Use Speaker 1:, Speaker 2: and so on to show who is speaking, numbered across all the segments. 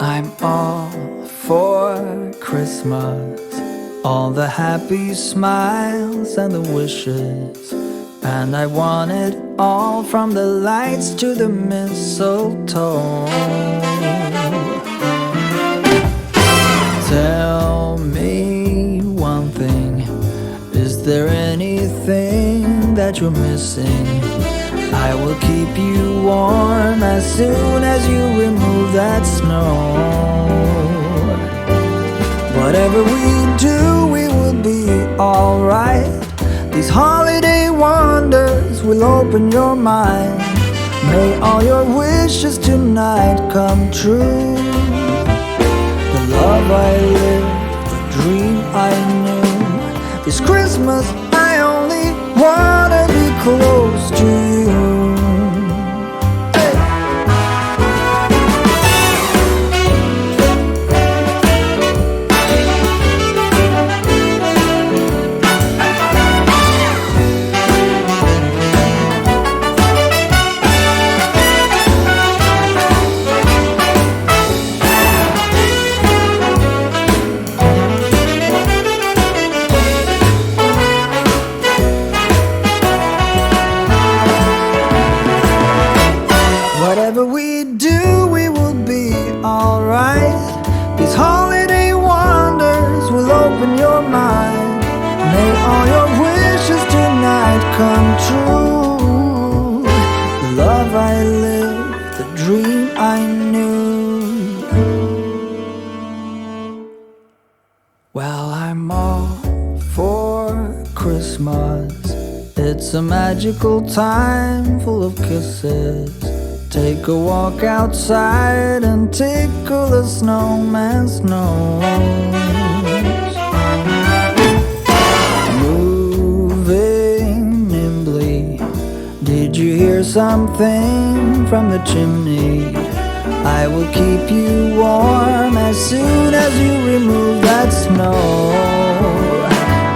Speaker 1: I'm all for Christmas, all the happy smiles and the wishes, and I want it all, from the lights to the mistletoe. Tell me one thing, is there anything that you're missing? I will keep you warm as soon as you remove that snow. Whatever we do, we will be alright. These holiday wonders will open your mind. May all your wishes tonight come true. The love I lived, the dream I knew. This Christmas I only wanna be close to you. Whatever we do, we will be alright. These holiday wonders will open your mind. May all your wishes tonight come true. The love I lived, the dream I knew. Well, I'm all for Christmas. It's a magical time full of kisses. Take a walk outside and tickle the snowman's nose. Moving nimbly, did you hear something from the chimney? I will keep you warm as soon as you remove that snow.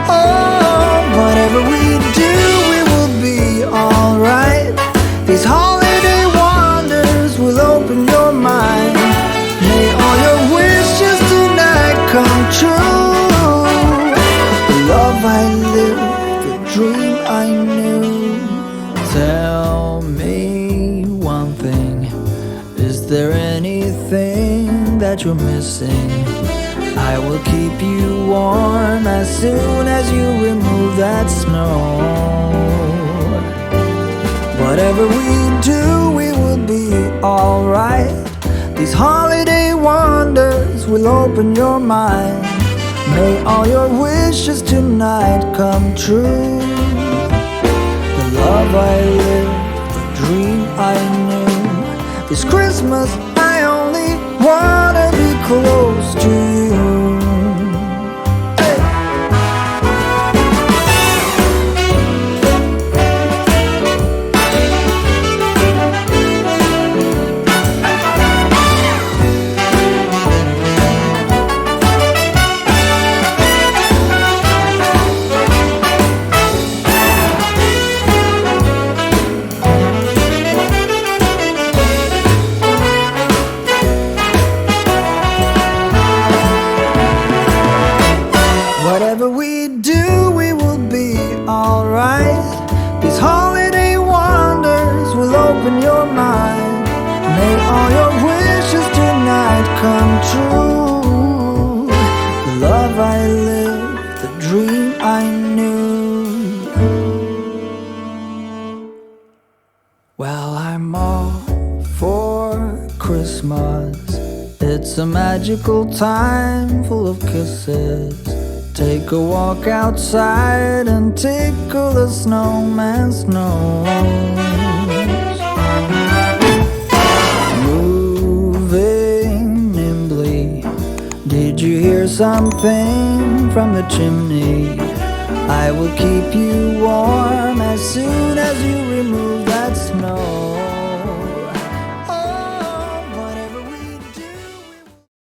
Speaker 1: Oh, whatever we do, we will be alright. These holiday wonders will open your mind. May all your wishes tonight come true. The love I lived, the dream I knew. Tell me one thing, is there anything that you're missing? I will keep you warm as soon as you remove that snow. Whatever we do, we will be alright. These holiday wonders will open your mind. May all your wishes tonight come true. The love I lived, the dream I knew. This Christmas I only wanna be close to you. Whatever we do, we will be alright. These holiday wonders will open your mind. May all your wishes tonight come true. The love I lived, the dream I knew. Well, I'm all for Christmas. It's a magical time full of kisses. Take a walk outside and tickle the snowman's nose. Moving nimbly, did you hear something from the chimney? I will keep you warm as soon as you remove